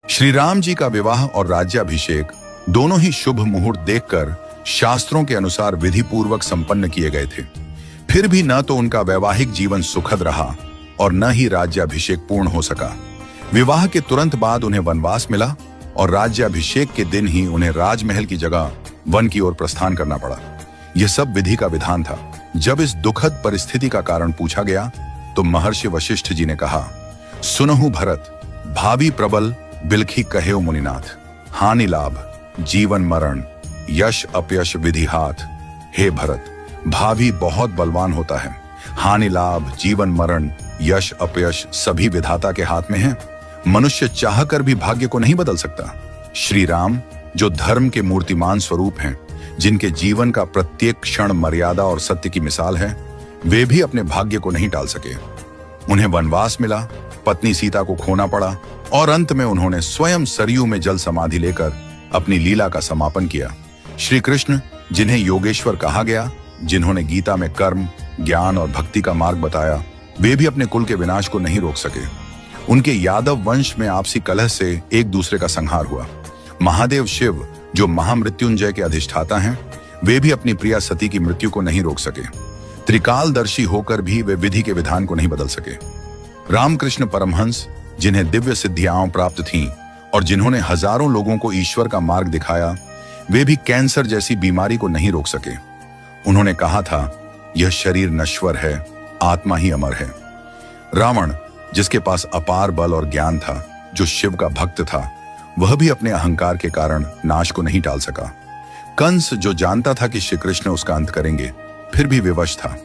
श्री राम जी का विवाह और राज्याभिषेक दोनों ही शुभ मुहूर्त देखकर शास्त्रों के अनुसार विधि पूर्वक संपन्न किए गए थे। फिर भी न तो उनका वैवाहिक जीवन सुखद रहा और न ही राज्याभिषेक पूर्ण हो सका। विवाह के तुरंत बाद उन्हें वनवास मिला और राज्याभिषेक के दिन ही उन्हें राजमहल की जगह वन की ओर प्रस्थान करना पड़ा। यह सब विधि का विधान था। जब इस दुखद परिस्थिति का कारण पूछा गया तो महर्षि वशिष्ठ जी ने कहा, सुनहु भरत, भावी प्रबल बिलखी कहेउ मुनिनाथ, हानि लाभ जीवन मरण यश अपयश विधि हाथ। हे भरत, भावी बहुत बलवान होता है, हानि लाभ जीवन मरण यश अपयश सभी विधाता के हाथ में है। मनुष्य चाहकर भी भाग्य को नहीं बदल सकता। श्री राम जो धर्म के मूर्तिमान स्वरूप हैं, जिनके जीवन का प्रत्येक क्षण मर्यादा और सत्य की मिसाल है, वे भी अपने भाग्य को नहीं टाल सके। उन्हें वनवास मिला, पत्नी सीता को खोना पड़ा और अंत में उन्होंने स्वयं सरयू में जल समाधि लेकर अपनी लीला का समापन किया। श्री कृष्ण जिन्हें योगेश्वर कहा गया, जिन्होंने गीता में कर्म, ज्ञान और भक्ति का मार्ग बताया, वे भी अपने कुल के विनाश को नहीं रोक सके। उनके यादव वंश में आपसी कलह से एक दूसरे का संहार हुआ। महादेव शिव जो महामृत्युंजय के अधिष्ठाता हैं, वे भी अपनी प्रिया सती की मृत्यु को नहीं रोक सके। त्रिकालदर्शी होकर भी वे विधि के विधान को नहीं बदल सके। रामकृष्ण परमहंस जिन्हें दिव्य सिद्धियां प्राप्त थीं और जिन्होंने हजारों लोगों को ईश्वर का मार्ग दिखाया, वे भी कैंसर जैसी बीमारी को नहीं रोक सके। उन्होंने कहा था, यह शरीर नश्वर है, आत्मा ही अमर है। रावण जिसके पास अपार बल और ज्ञान था, जो शिव का भक्त था, वह भी अपने अहंकार के कारण नाश को नहीं टाल सका। कंस जो जानता था कि श्री कृष्ण उसका अंत करेंगे, फिर भी विवश था।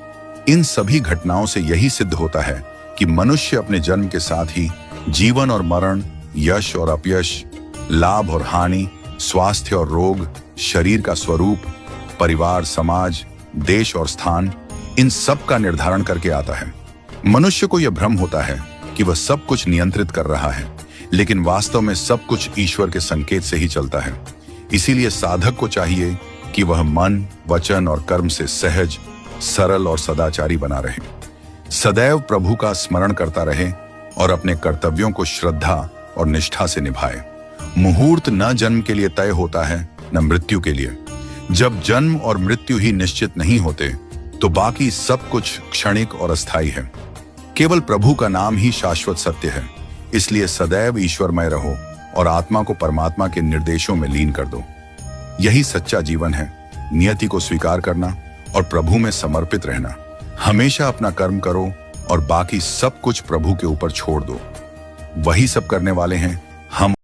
इन सभी घटनाओं से यही सिद्ध होता है कि मनुष्य अपने जन्म के साथ ही जीवन और मरण, यश और अपयश, लाभ और हानि, स्वास्थ्य और रोग, शरीर का स्वरूप, परिवार, समाज, देश और स्थान, इन सब का निर्धारण करके आता है। मनुष्य को यह भ्रम होता है कि वह सब कुछ नियंत्रित कर रहा है, लेकिन वास्तव में सब कुछ ईश्वर के संकेत से ही चलता है। इसीलिए साधक को चाहिए कि वह मन, वचन और कर्म से सहज, सरल और सदाचारी बना रहे, सदैव प्रभु का स्मरण करता रहे और अपने कर्तव्यों को श्रद्धा और निष्ठा से निभाए। मुहूर्त न जन्म के लिए तय होता है, न मृत्यु के लिए। जब जन्म और मृत्यु ही निश्चित नहीं होते, तो बाकी सब कुछ क्षणिक और अस्थायी है। केवल प्रभु का नाम ही शाश्वत सत्य है। इसलिए सदैव ईश्वरमय रहो और आत्मा को परमात्मा के निर्देशों में लीन कर दो। यही सच्चा जीवन है। नियति को स्वीकार करना और प्रभु में समर्पित रहना। हमेशा अपना कर्म करो और बाकी सब कुछ प्रभु के ऊपर छोड़ दो। वही सब करने वाले हैं हम।